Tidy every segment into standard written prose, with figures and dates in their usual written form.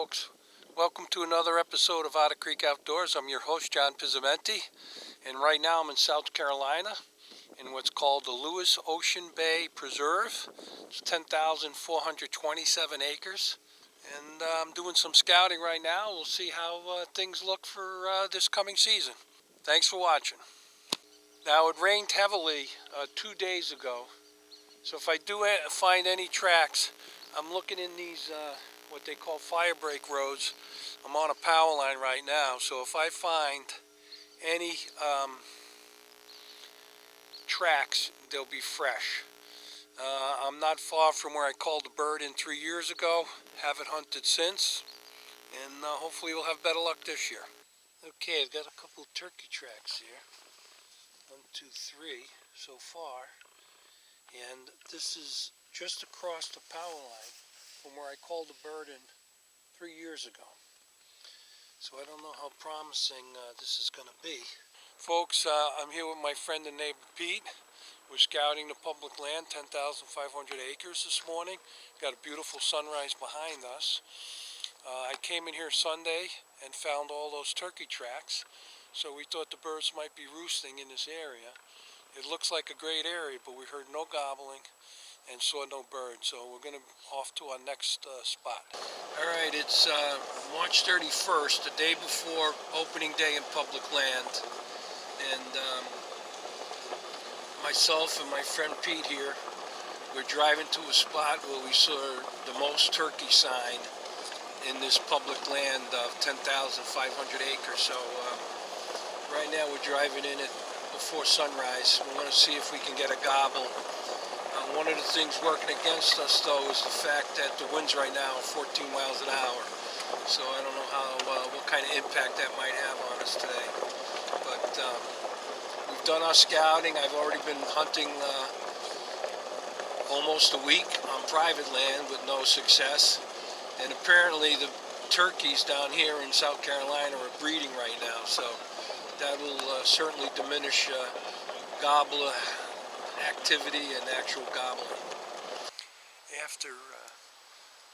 folks. Welcome to another episode of Otter Creek Outdoors. I'm your host, John Pizzamenti, and right now I'm in South Carolina in what's called the Lewis Ocean Bay Preserve. It's 10,427 acres, and I'm doing some scouting right now. We'll see how things look for this coming season. Thanks for watching. Now, it rained heavily 2 days ago, so if I do find any tracks, I'm looking in these what they call fire break roads. I'm on a power line right now, so if I find any tracks, they'll be fresh. I'm not far from where I called the bird in 3 years ago. Haven't hunted since, and hopefully we'll have better luck this year. Okay, I've got a couple of turkey tracks here. 1, 2, 3 so far, and this is just across the power line from where I called the bird in 3 years ago. So I don't know how promising this is going to be. Folks, I'm here with my friend and neighbor Pete. We're scouting the public land, 10,500 acres this morning. Got a beautiful sunrise behind us. I came in here Sunday and found all those turkey tracks. So we thought the birds might be roosting in this area. It looks like a great area, but we heard no gobbling and saw no birds. So we're going to off to our next spot. All right, it's March 31st, the day before opening day in public land. And myself and my friend Pete here, we're driving to a spot where we saw the most turkey sign in this public land of 10,500 acres. So right now we're driving in it before sunrise. We want to see if we can get a gobble. One of the things working against us, though, is the fact that the winds right now are 14 miles an hour. So I don't know what kind of impact that might have on us today. But we've done our scouting. I've already been hunting almost a week on private land with no success. And apparently the turkeys down here in South Carolina are breeding right now. So that will certainly diminish gobbler activity and actual gobbling. After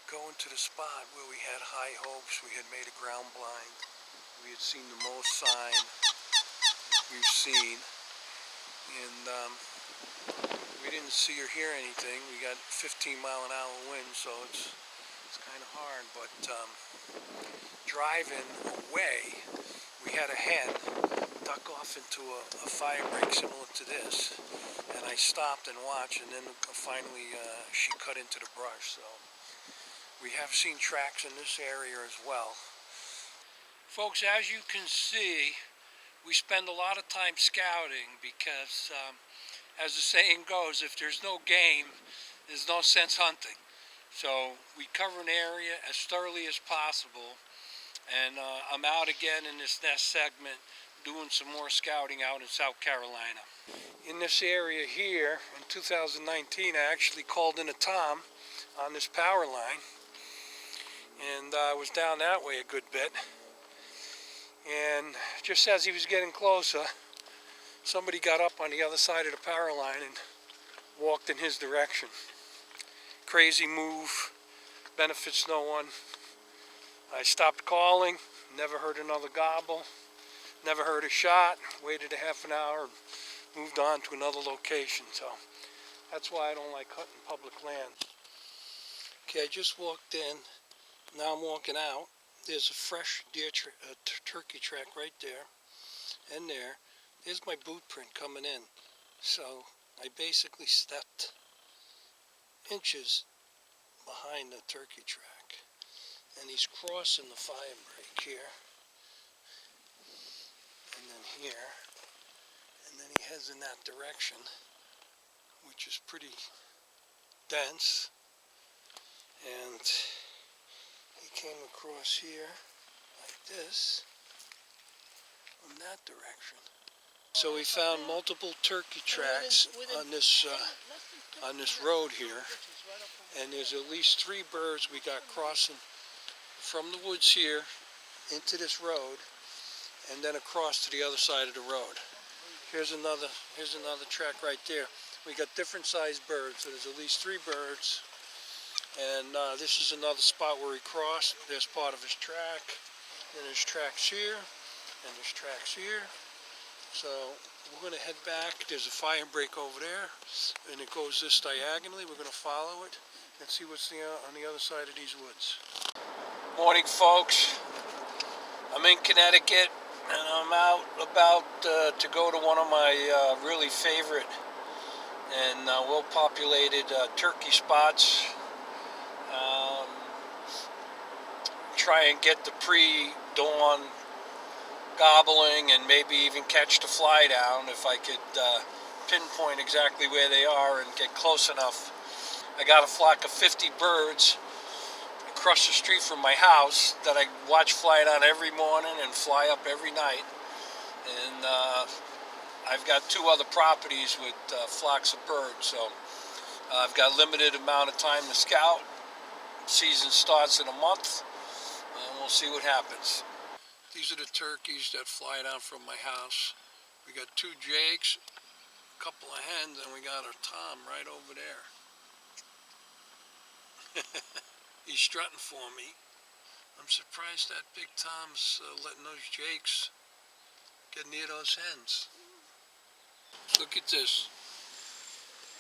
going to the spot where we had high hopes, we had made a ground blind, we had seen the most sign we've seen, and we didn't see or hear anything. We got 15-mile-an-hour wind, so it's kind of hard, but driving away, we had a hen duck off into a fire break similar to this, and I stopped and watched, and then finally she cut into the brush. So we have seen tracks in this area as well. Folks, as you can see, we spend a lot of time scouting because as the saying goes, if there's no game, there's no sense hunting. So we cover an area as thoroughly as possible, and I'm out again in this next segment doing some more scouting out in South Carolina. In this area here, in 2019, I actually called in a tom on this power line, and I was down that way a good bit. And just as he was getting closer, somebody got up on the other side of the power line and walked in his direction. Crazy move, benefits no one. I stopped calling, never heard another gobble. Never heard a shot, waited a half an hour, moved on to another location. So that's why I don't like hunting public land. Okay, I just walked in. Now I'm walking out. There's a fresh deer turkey track right there and there. There's my boot print coming in. So I basically stepped inches behind the turkey track. And he's crossing the fire break here. And then here, and then he heads in that direction, which is pretty dense, and he came across here like this from that direction. So we found multiple turkey tracks on this road here, and there's at least 3 birds we got crossing from the woods here into this road, and then across to the other side of the road. Here's another track right there. We got different sized birds, so there's at least 3 birds And this is another spot where he crossed. There's part of his track. And there's tracks here. And there's tracks here. So we're going to head back. There's a fire break over there. And it goes this diagonally. We're going to follow it and see what's on the other side of these woods. Morning, folks. I'm in Connecticut. And I'm out about to go to one of my really favorite and well-populated turkey spots. Try and get the pre-dawn gobbling and maybe even catch the fly down if I could pinpoint exactly where they are and get close enough. I got a flock of 50 birds across the street from my house that I watch fly down every morning and fly up every night. And I've got 2 other properties with flocks of birds, so I've got limited amount of time to scout. Season starts in a month, and we'll see what happens. These are the turkeys that fly down from my house. We got 2 jakes, a couple of hens, and we got our tom right over there. He's strutting for me. I'm surprised that big tom's letting those jakes get near those hens. Look at this.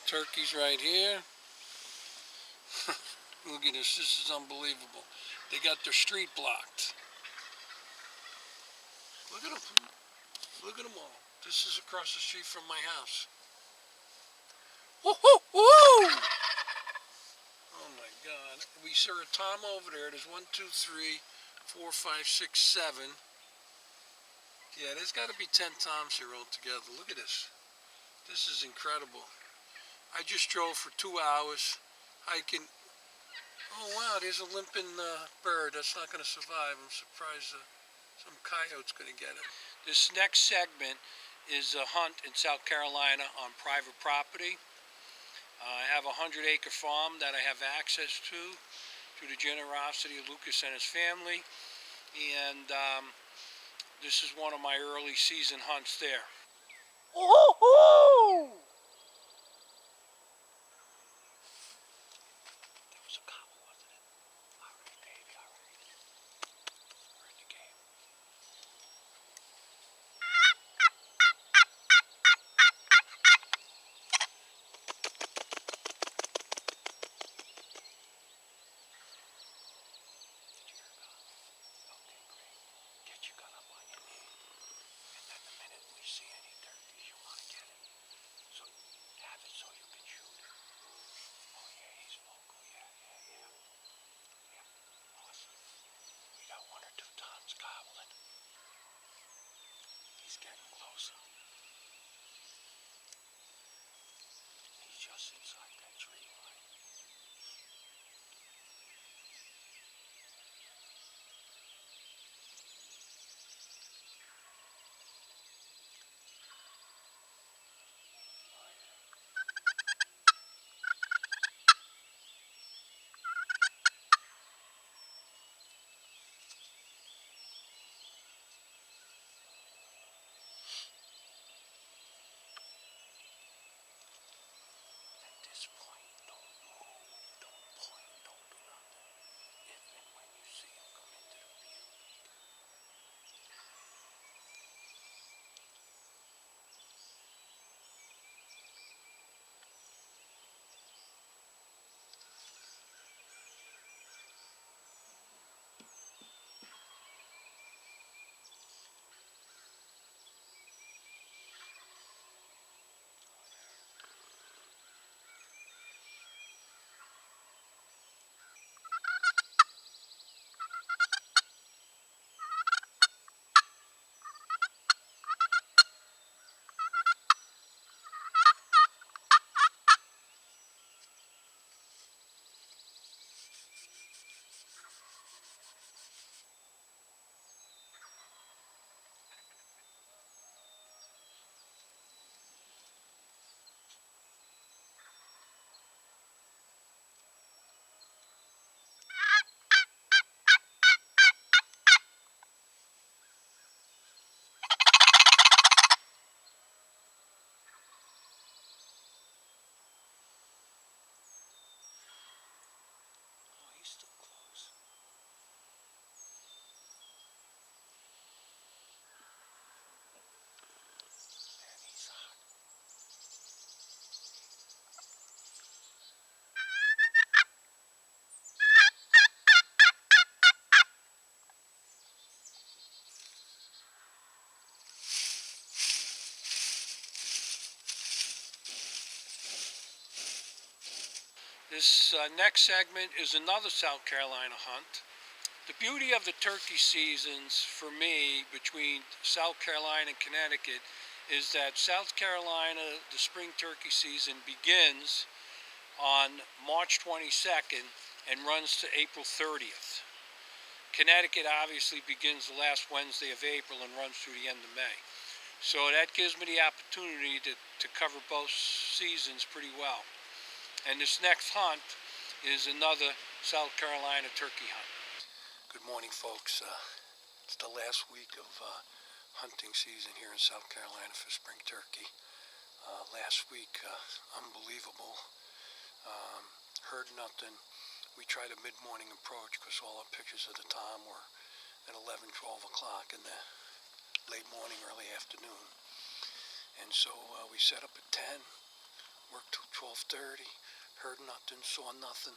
Turkeys right here. Look at this. This is unbelievable. They got their street blocked. Look at them. Look at them all. This is across the street from my house. Woo-hoo! Woo! Oh my God. We saw a tom over there. There's 1, 2, 3, 4, 5, 6, 7. Yeah, there's got to be 10 toms here altogether. Look at this. This is incredible. I just drove for 2 hours hiking. Oh wow, there's a limping bird. That's not going to survive. I'm surprised some coyote's going to get it. This next segment is a hunt in South Carolina on private property. I have a 100-acre farm that I have access to through the generosity of Lucas and his family. And this is one of my early season hunts there. Woo-hoo! That was a gobble, wasn't it? All right, baby, all right. We're in the game. Did you hear a gobble? Okay, great. Get your gun up on your knee. And then the minute we see any turkeys, you want to get it. So have it so you can shoot it. Oh yeah, he's vocal. Yeah. Yeah, awesome. We got 1 or 2 toms gobbling. He's getting closer. He's just inside that tree line. At this point, don't move, don't point, don't do nothing. If and when you see him come into the view. This next segment is another South Carolina hunt. The beauty of the turkey seasons for me between South Carolina and Connecticut is that South Carolina, the spring turkey season begins on March 22nd and runs to April 30th. Connecticut obviously begins the last Wednesday of April and runs through the end of May. So that gives me the opportunity to cover both seasons pretty well. And this next hunt is another South Carolina turkey hunt. Good morning, folks. It's the last week of hunting season here in South Carolina for spring turkey. Last week, unbelievable. Heard nothing. We tried a mid-morning approach because all our pictures at the time were at 11, 12 o'clock in the late morning, early afternoon. And so we set up at 10, worked till 12:30, heard nothing, saw nothing.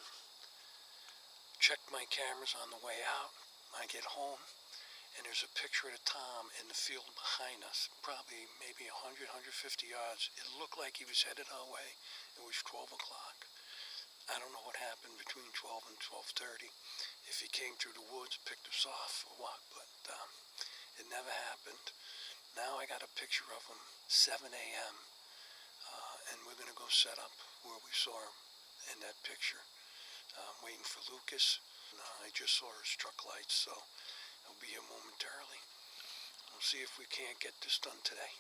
Checked my cameras on the way out. I get home, and there's a picture of Tom in the field behind us, probably maybe 100, 150 yards. It looked like he was headed our way. It was 12 o'clock. I don't know what happened between 12 and 12:30. If he came through the woods, picked us off or what, but it never happened. Now I got a picture of him, 7 a.m., and we're going to go set up where we saw him in that picture. I'm waiting for Lucas. I just saw his truck lights, so he'll be here momentarily. We'll see if we can't get this done today.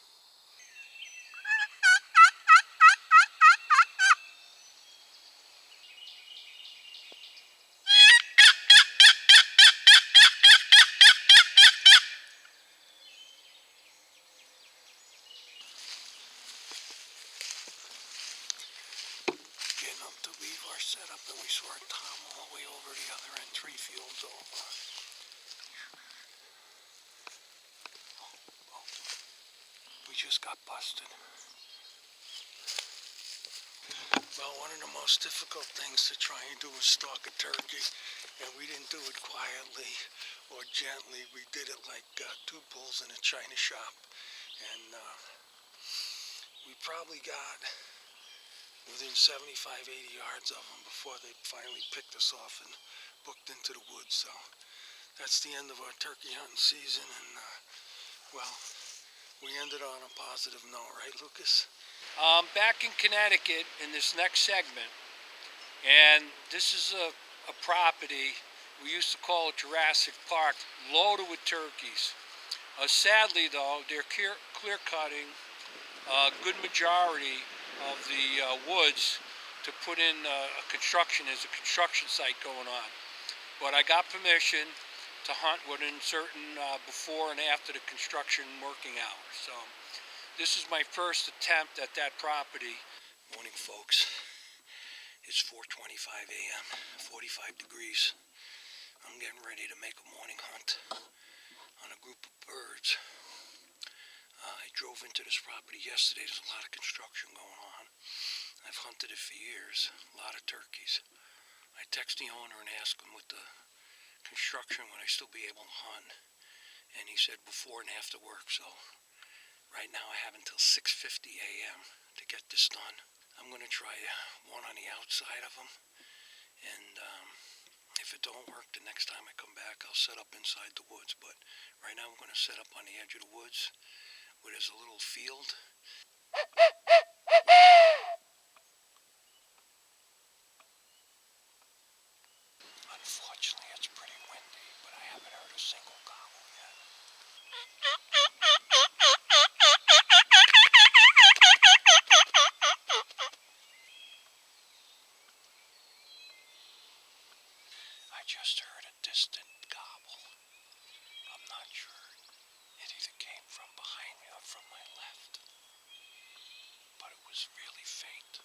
Getting up to leave our setup, and we saw Tom all the way over the other end, 3 fields over. We just got busted. Well, one of the most difficult things to try and do is stalk a turkey, and we didn't do it quietly or gently. We did it like 2 bulls in a china shop, and we probably got within 75, 80 yards of them before they finally picked us off and booked into the woods. So that's the end of our turkey hunting season, and well, we ended on a positive note, right, Lucas? Back in Connecticut in this next segment, and this is a property we used to call it Jurassic Park, loaded with turkeys. Sadly, though, they're clear-cutting a good majority of the woods to put in a construction site going on. But I got permission to hunt within certain before and after the construction working hours. So this is my first attempt at that property. Morning, folks. It's 4:25 a.m., 45 degrees. I'm getting ready to make a morning hunt on a group of birds. I drove into this property yesterday. There's a lot of construction going on. I've hunted it for years, a lot of turkeys. I text the owner and asked him with the construction would I still be able to hunt, and he said before and after work. So right now I have until 6:50 a.m. to get this done. I'm going to try one on the outside of them, and if it don't work, the next time I come back I'll set up inside the woods. But right now I'm going to set up on the edge of the woods where there's a little field. Unfortunately, it's pretty windy, but I haven't heard a single gobble yet. I just heard a distant gobble. I'm not sure. It either came from behind me or from my left, but it was really faint.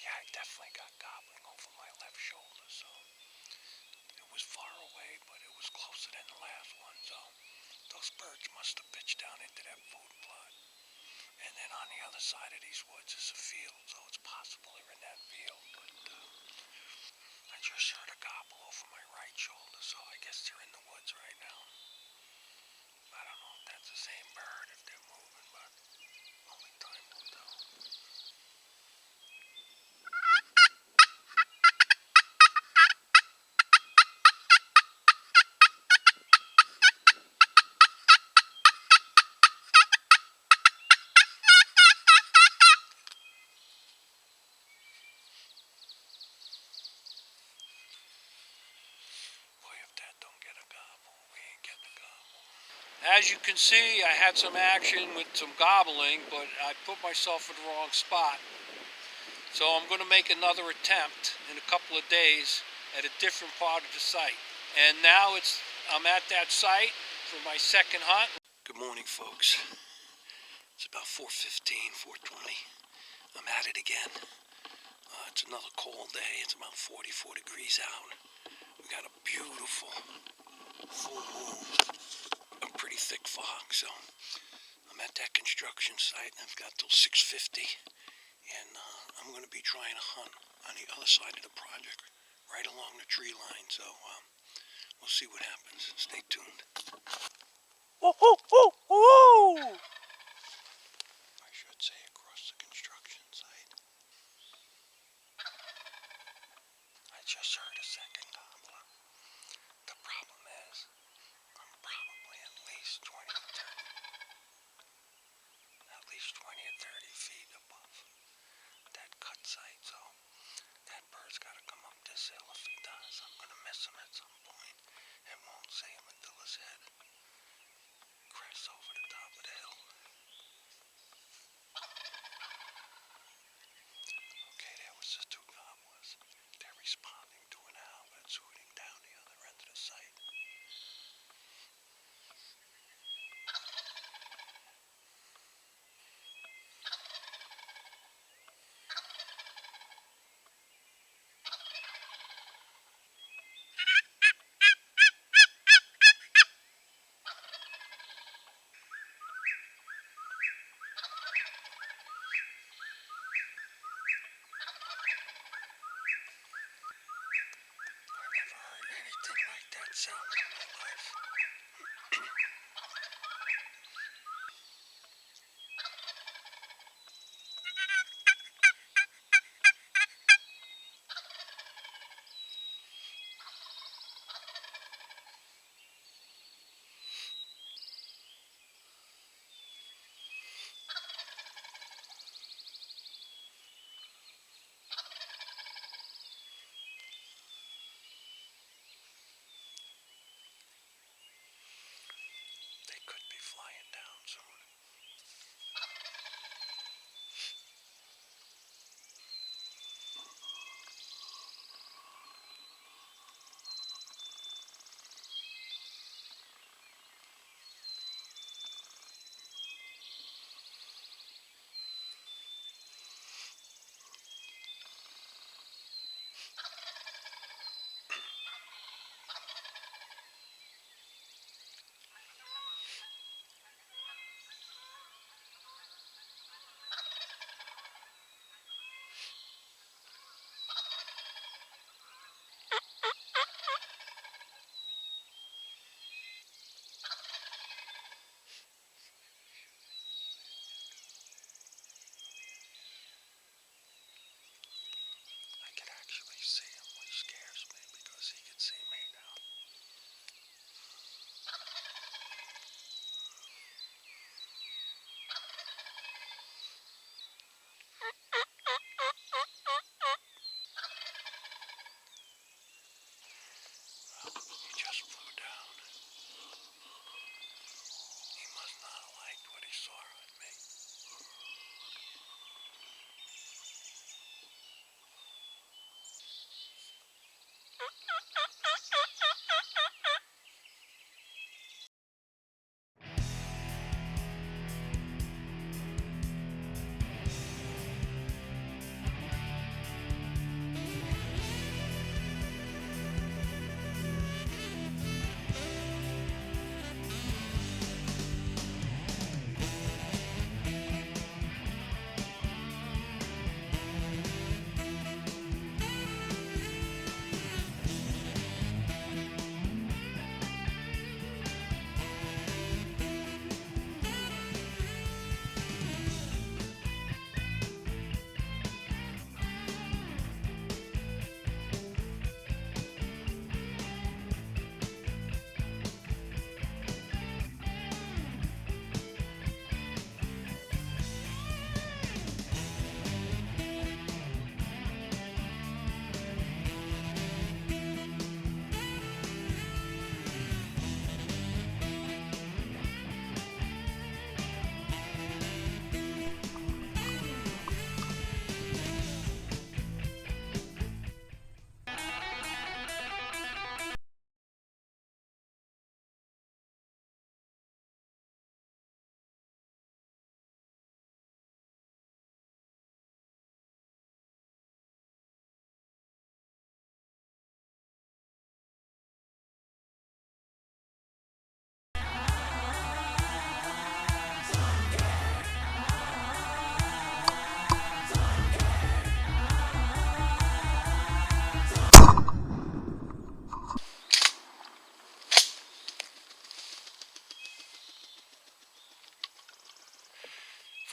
Yeah, I definitely got gobbling over my left shoulder, so it was far away, but it was closer than the last one, so those birds must have pitched down into that food plot. And then on the other side of these woods is a field, so it's possible they're in that field. But I just heard a gobble over my right shoulder, so I guess they're in the woods right now. same bird if they're moving, but only time will tell. Boy, if that don't get a gobble, we ain't getting a gobble. As you can see, I had some action with some gobbling, but I put myself in the wrong spot. So I'm going to make another attempt in a couple of days at a different part of the site. And now I'm at that site for my second hunt. Good morning, folks. It's about 4:15, 4:20. I'm at it again. It's another cold day. It's about 44 degrees out. We got a beautiful full moon, a pretty thick fog. So I'm at that construction site, and I've got till 6:50. And I'm going to be trying to hunt on the other side of the project, right along the tree line. So we'll see what happens. Stay tuned. Oh, oh, oh, oh! I should say across the construction site. I just heard a second gobbler. The problem is, I'm probably at least 20 or 30 feet above that cut site. So that bird's got to come up this hill. If he does, I'm going to miss him at some point and won't see him until his head crests over the top of the hill.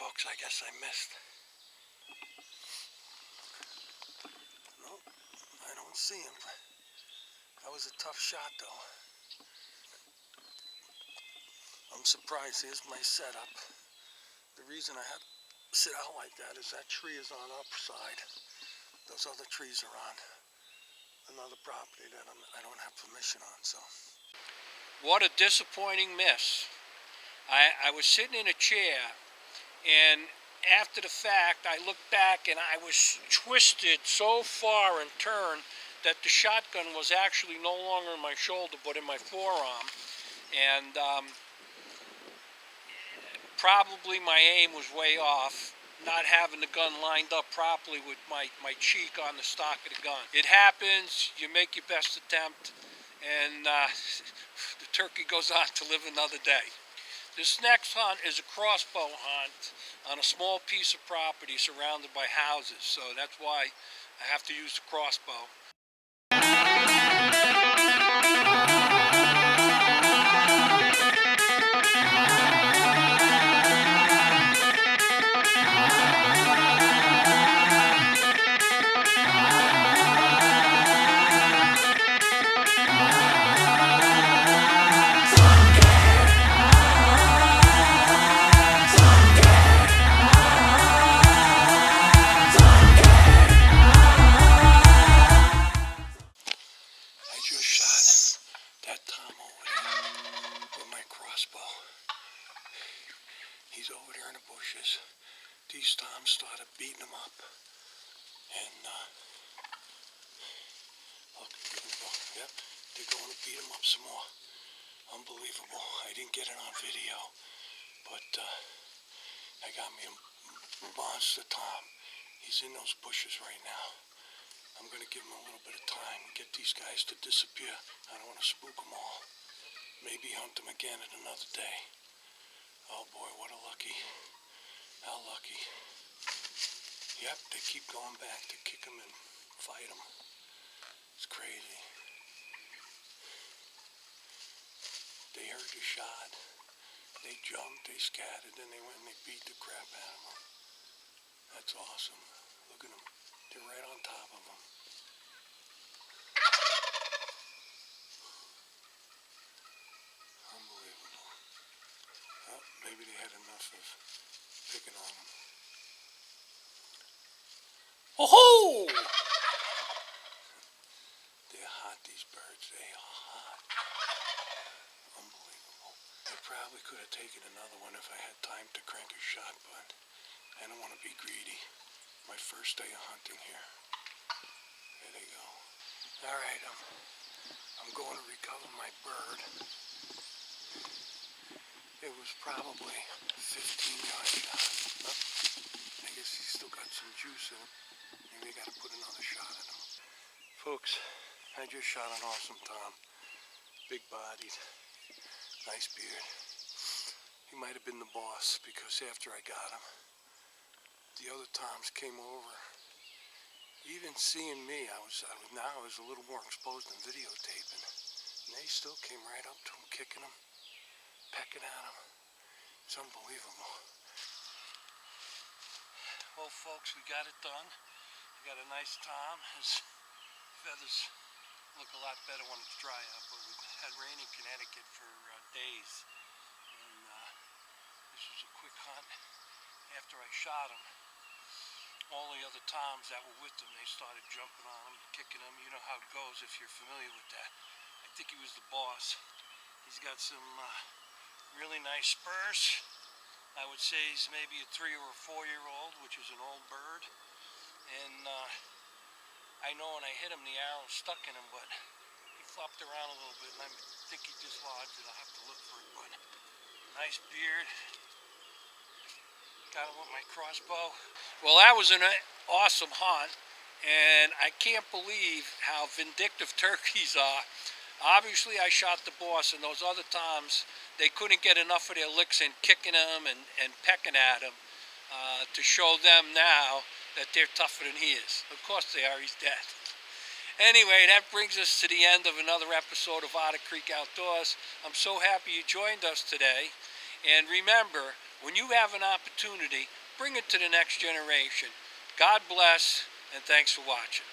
folks, I guess I missed. Nope, I don't see him. That was a tough shot, though. I'm surprised. Here's my setup. The reason I had to sit out like that is that tree is on upside. Those other trees are on another property that I don't have permission on, so. What a disappointing miss. I was sitting in a chair, and after the fact, I looked back and I was twisted so far and turned that the shotgun was actually no longer in my shoulder, but in my forearm. And probably my aim was way off, not having the gun lined up properly with my cheek on the stock of the gun. It happens, you make your best attempt, and the turkey goes on to live another day. This next hunt is a crossbow hunt on a small piece of property surrounded by houses, so that's why I have to use the crossbow. He's over there in the bushes. These toms started beating him up. And, look, yep, they're going to beat him up some more. Unbelievable. I didn't get it on video, but I got me a monster tom. He's in those bushes right now. I'm going to give him a little bit of time, get these guys to disappear. I don't want to spook them all. Maybe hunt them again at another day. Oh boy, what a lucky. How lucky. Yep, they keep going back to kick him and fight him. It's crazy. They heard the shot. They jumped, they scattered, then they went and they beat the crap out of him. That's awesome. Look at them. They're right on top of him. Unbelievable. Well, maybe they had enough of picking on him. Oh-ho! They're hot, these birds. They are hot. Unbelievable. I probably could have taken another one if I had time to crank a shot, but I don't want to be greedy. My first day of hunting here. There they go. All right, I'm going to recover my bird. It was probably 15-yard shot. Oh, I guess he's still got some juice in him. Maybe I got to put another shot at him. Folks, I just shot an awesome tom. Big-bodied, nice beard. He might have been the boss because after I got him, the other toms came over. Even seeing me, I was a little more exposed than videotaping. And they still came right up to him, kicking him, pecking at him. It's unbelievable. Well, folks, we got it done. We got a nice tom. His feathers look a lot better when it's dry out, but we had rain in Connecticut for days. And this was a quick hunt. After I shot him, all the other toms that were with him, they started jumping on him, kicking him. You know how it goes if you're familiar with that. I think he was the boss. He's got some really nice spurs. I would say he's maybe a 3 or a 4-year-old, which is an old bird. And I know when I hit him, the arrow stuck in him, but he flopped around a little bit, and I think he dislodged it. I'll have to look for it, but nice beard. Got him with my crossbow. Well, that was an awesome hunt, and I can't believe how vindictive turkeys are. Obviously, I shot the boss, and those other toms, they couldn't get enough of their licks in kicking him and pecking at him to show them now that they're tougher than he is. Of course they are, he's dead. Anyway, that brings us to the end of another episode of Otter Creek Outdoors. I'm so happy you joined us today. And remember, when you have an opportunity, bring it to the next generation. God bless, and thanks for watching.